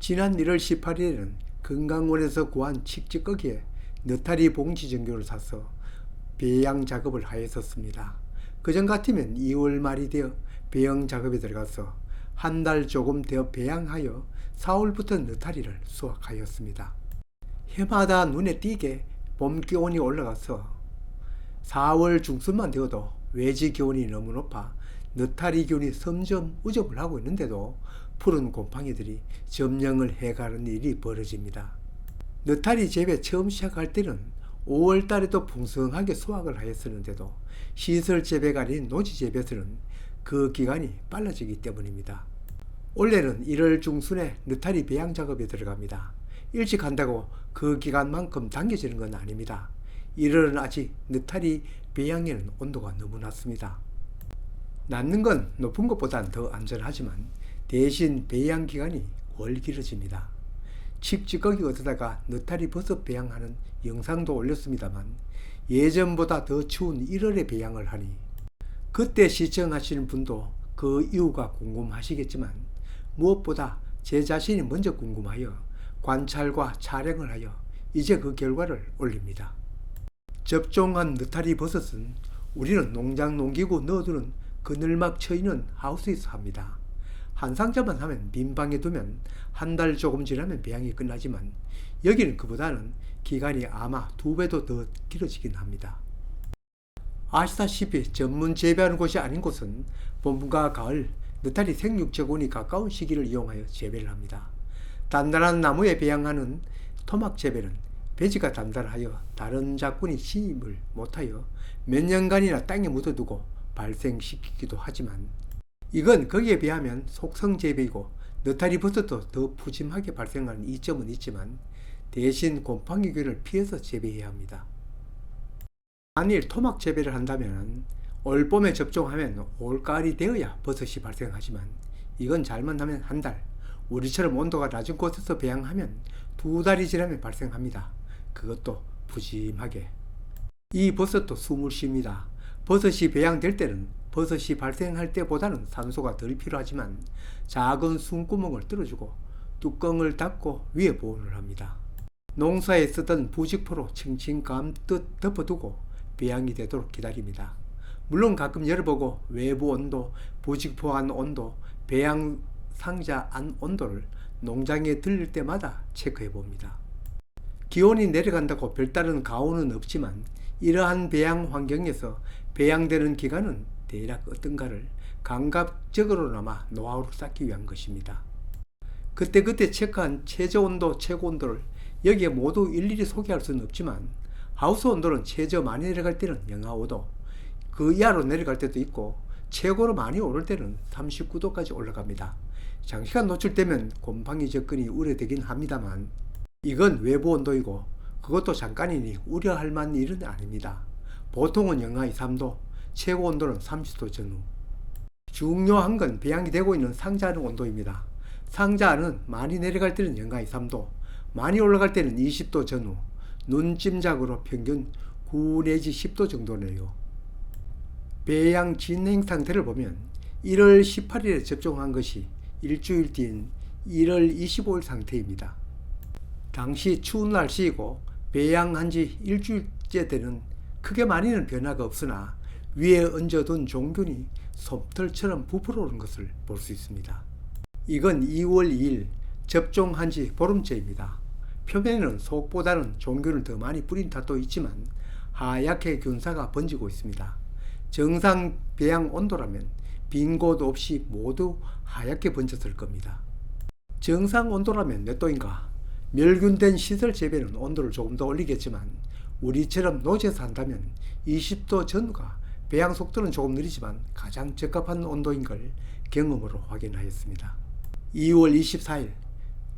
지난 1월 18일에는 건강원에서 구한 칡지꺼기에 느타리 봉지 정교를 사서 배양 작업을 하였었습니다. 그전 같으면 2월 말이 되어 배양 작업에 들어가서 한 달 조금 되어 배양하여 4월부터 느타리를 수확하였습니다. 해마다 눈에 띄게 봄 기온이 올라가서 4월 중순만 되어도 외지 기온이 너무 높아 느타리 균이 점점 우접을 하고 있는데도 푸른 곰팡이들이 점령을 해가는 일이 벌어집니다. 느타리 재배 처음 시작할 때는 5월 달에도 풍성하게 수확을 하였었는데도 시설 재배가 아닌 노지 재배에서는 그 기간이 빨라지기 때문입니다. 올해는 1월 중순에 느타리 배양 작업에 들어갑니다. 일찍 한다고 그 기간만큼 당겨지는 건 아닙니다. 1월은 아직 느타리 배양에는 온도가 너무 낮습니다. 낳는 건 높은 것보단 더 안전하지만 대신 배양 기간이 월 길어집니다. 칡지꺼기 얻다가 느타리 버섯 배양하는 영상도 올렸습니다만 예전보다 더 추운 1월에 배양을 하니 그때 시청하시는 분도 그 이유가 궁금하시겠지만 무엇보다 제 자신이 먼저 궁금하여 관찰과 촬영을 하여 이제 그 결과를 올립니다. 접종한 느타리 버섯은 우리는 농장 농기구 넣어두는 그늘막 쳐있는 하우스에서 합니다. 한 상자만 하면 민방에 두면 한 달 조금 지나면 배양이 끝나지만 여기는 그보다는 기간이 아마 2배도 더 길어지긴 합니다. 아시다시피 전문 재배하는 곳이 아닌 곳은 봄과 가을 느타리 생육 적온이 가까운 시기를 이용하여 재배를 합니다. 단단한 나무에 배양하는 토막 재배는 배지가 단단하여 다른 작물이 침입을 못하여 몇 년간이나 땅에 묻어두고 발생시키기도 하지만 이건 거기에 비하면 속성 재배이고 느타리 버섯도 더 푸짐하게 발생하는 이점은 있지만 대신 곰팡이균을 피해서 재배해야 합니다. 만일 토막 재배를 한다면 올봄에 접종하면 올가을이 되어야 버섯이 발생하지만 이건 잘못하면 한 달, 우리처럼 온도가 낮은 곳에서 배양하면 2달이 지나면 발생합니다. 그것도 푸짐하게. 이 버섯도 숨을 쉽니다. 버섯이 배양될 때는 버섯이 발생할 때보다는 산소가 덜 필요하지만 작은 숨구멍을 뚫어주고 뚜껑을 닫고 위에 보온을 합니다. 농사에 쓰던 부직포로 칭칭 감듯 덮어두고 배양이 되도록 기다립니다. 물론 가끔 열어보고 외부 온도, 부직포 안 온도, 배양 상자 안 온도를 농장에 들릴 때마다 체크해 봅니다. 기온이 내려간다고 별다른 가오는 없지만 이러한 배양 환경에서 배양되는 기간은 대략 어떤가를 감각적으로나마 노하우를 쌓기 위한 것입니다. 그때그때 체크한 최저 온도, 최고 온도를 여기에 모두 일일이 소개할 수는 없지만 하우스 온도는 최저 많이 내려갈 때는 영하 5도, 그 이하로 내려갈 때도 있고 최고로 많이 오를 때는 39도까지 올라갑니다. 장시간 노출되면 곰팡이 접근이 우려되긴 합니다만 이건 외부 온도이고 그것도 잠깐이니 우려할 만한 일은 아닙니다. 보통은 영하 2, 3도, 최고 온도는 30도 전후. 중요한 건 배양이 되고 있는 상자 안의 온도입니다. 상자 안은 많이 내려갈 때는 영하 2, 3도, 많이 올라갈 때는 20도 전후, 눈찜작으로 평균 9 내지 10도 정도네요. 배양 진행 상태를 보면 1월 18일에 접종한 것이 일주일 뒤인 1월 25일 상태입니다. 당시 추운 날씨이고 배양한 지 일주일째 되는 크게 많이는 변화가 없으나 위에 얹어둔 종균이 솜털처럼 부풀어 오른 것을 볼 수 있습니다. 이건 2월 2일 접종한 지 보름째입니다. 표면에는 속보다는 종균을 더 많이 뿌린 탓도 있지만 하얗게 균사가 번지고 있습니다. 정상 배양 온도라면 빈 곳 없이 모두 하얗게 번졌을 겁니다. 정상 온도라면 몇 도인가? 멸균된 시설 재배는 온도를 조금 더 올리겠지만 우리처럼 노지에서 한다면 20도 전후가 배양 속도는 조금 느리지만 가장 적합한 온도인 걸 경험으로 확인하였습니다. 2월 24일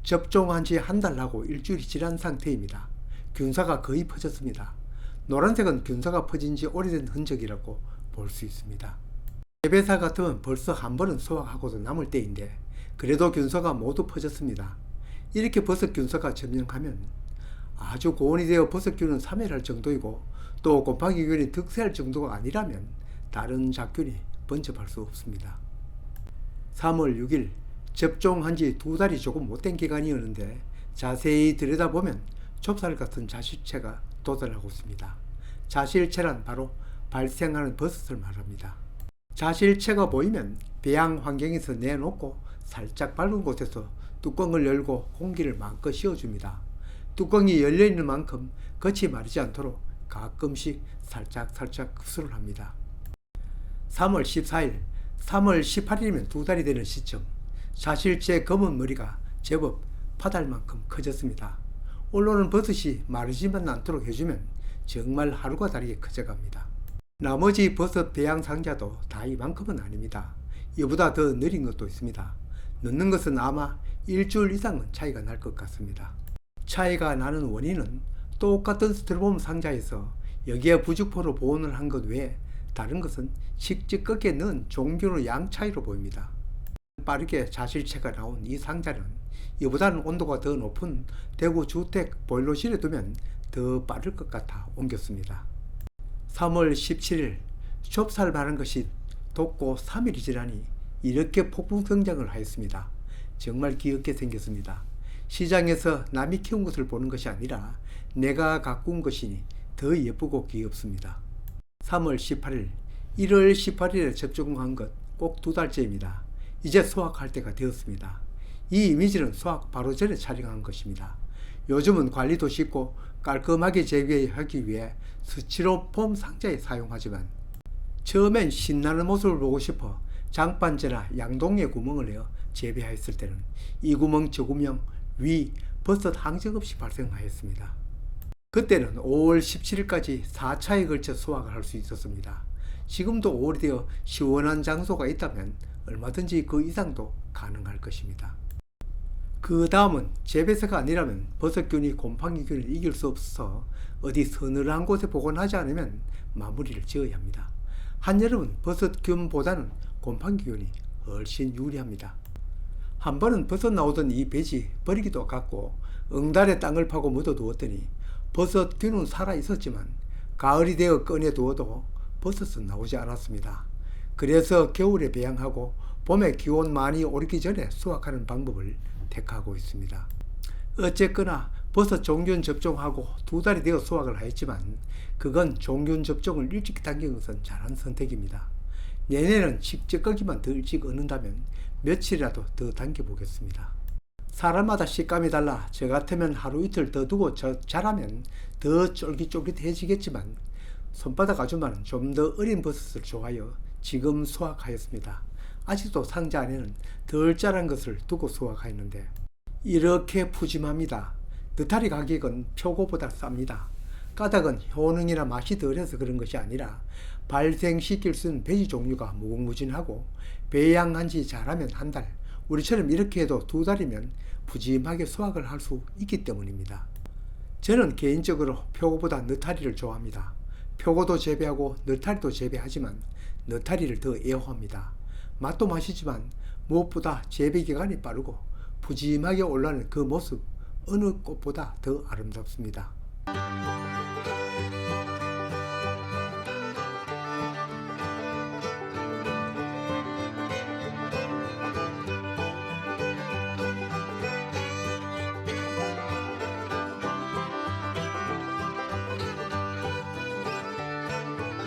접종한 지 한 달 하고 일주일이 지난 상태입니다. 균사가 거의 퍼졌습니다. 노란색은 균사가 퍼진 지 오래된 흔적이라고 볼 수 있습니다. 재배사 같으면 벌써 한 번은 수확하고도 남을 때인데 그래도 균사가 모두 퍼졌습니다. 이렇게 버섯 균사가 점령하면 아주 고온이 되어 버섯균은 사멸할 정도이고 또 곰팡이균이 득세할 정도가 아니라면 다른 작균이 번접할 수 없습니다. 3월 6일 접종한 지 2달이 조금 못된 기간이었는데 자세히 들여다보면 좁쌀 같은 자실체가 도달하고 있습니다. 자실체란 바로 발생하는 버섯을 말합니다. 자실체가 보이면 배양 환경에서 내놓고 살짝 밝은 곳에서 뚜껑을 열고 공기를 마음껏 씌워줍니다. 뚜껑이 열려있는 만큼 겉이 마르지 않도록 가끔씩 살짝 흡수를 합니다. 3월 14일, 3월 18일이면 2달이 되는 시점, 자실체 검은 머리가 제법 파달만큼 커졌습니다. 올라오는 버섯이 마르지만 않도록 해주면 정말 하루가 다르게 커져갑니다. 나머지 버섯 배양 상자도 다 이만큼은 아닙니다. 이보다 더 느린 것도 있습니다. 늦는 것은 아마 일주일 이상은 차이가 날 것 같습니다. 차이가 나는 원인은 똑같은 스티로폼 상자에서 여기에 부직포로 보온을 한 것 외에 다른 것은 씩씩하게 넣은 종균의 양 차이로 보입니다. 빠르게 자실체가 나온 이 상자는 이보다는 온도가 더 높은 대구 주택 보일러실에 두면 더 빠를 것 같아 옮겼습니다. 3월 17일 좁쌀 바른 것이 돋고 3일이 지나니 이렇게 폭풍 성장을 하였습니다. 정말 귀엽게 생겼습니다. 시장에서 남이 키운 것을 보는 것이 아니라 내가 가꾼 것이니 더 예쁘고 귀엽습니다. 3월 18일, 1월 18일에 접종한 것 꼭 2달째입니다. 이제 수확할 때가 되었습니다. 이 이미지는 수확 바로 전에 촬영한 것입니다. 요즘은 관리도 쉽고 깔끔하게 재배하기 위해 스티로폼 상자에 사용하지만 처음엔 신나는 모습을 보고 싶어 장반제나 양동이에 구멍을 내어 재배하였을 때는 이 구멍 저 구멍 위 버섯 항적 없이 발생하였습니다. 그때는 5월 17일까지 4차에 걸쳐 수확을 할 수 있었습니다. 지금도 5월이 되어 시원한 장소가 있다면 얼마든지 그 이상도 가능할 것입니다. 그 다음은 재배사가 아니라면 버섯균이 곰팡이균을 이길 수 없어서 어디 서늘한 곳에 보관하지 않으면 마무리를 지어야 합니다. 한여름은 버섯균보다는 곰팡이균이 훨씬 유리합니다. 한 번은 버섯 나오던 이 배지 버리기도 아깝고 응달에 땅을 파고 묻어두었더니 버섯균은 살아있었지만 가을이 되어 꺼내두어도 버섯은 나오지 않았습니다. 그래서 겨울에 배양하고 봄에 기온 많이 오르기 전에 수확하는 방법을 택하고 있습니다. 어쨌거나 버섯 종균 접종하고 2달이 되어 수확을 하였지만 그건 종균 접종을 일찍 당긴 것은 잘한 선택입니다. 내년에는 직접거기만 더 일찍 얻는다면 며칠이라도 더 당겨보겠습니다. 사람마다 식감이 달라 저 같으면 하루 이틀 더 두고 자라면 더 쫄깃쫄깃해지겠지만 손바닥 아줌마는 좀 더 어린 버섯을 좋아하여 지금 수확하였습니다. 아직도 상자 안에는 덜 자란 것을 두고 수확하였는데 이렇게 푸짐합니다. 느타리 가격은 표고보다 쌉니다. 까닭은 효능이나 맛이 덜해서 그런 것이 아니라 발생시킬 수 있는 배지 종류가 무궁무진하고 배양한 지 잘하면 한 달, 우리처럼 이렇게 해도 2달이면 푸짐하게 수확을 할 수 있기 때문입니다. 저는 개인적으로 표고보다 느타리를 좋아합니다. 표고도 재배하고 느타리도 재배하지만 느타리를 더 애호합니다. 맛도 맛이지만 무엇보다 재배 기간이 빠르고 푸짐하게 올라오는 그 모습 어느 꽃보다 더 아름답습니다.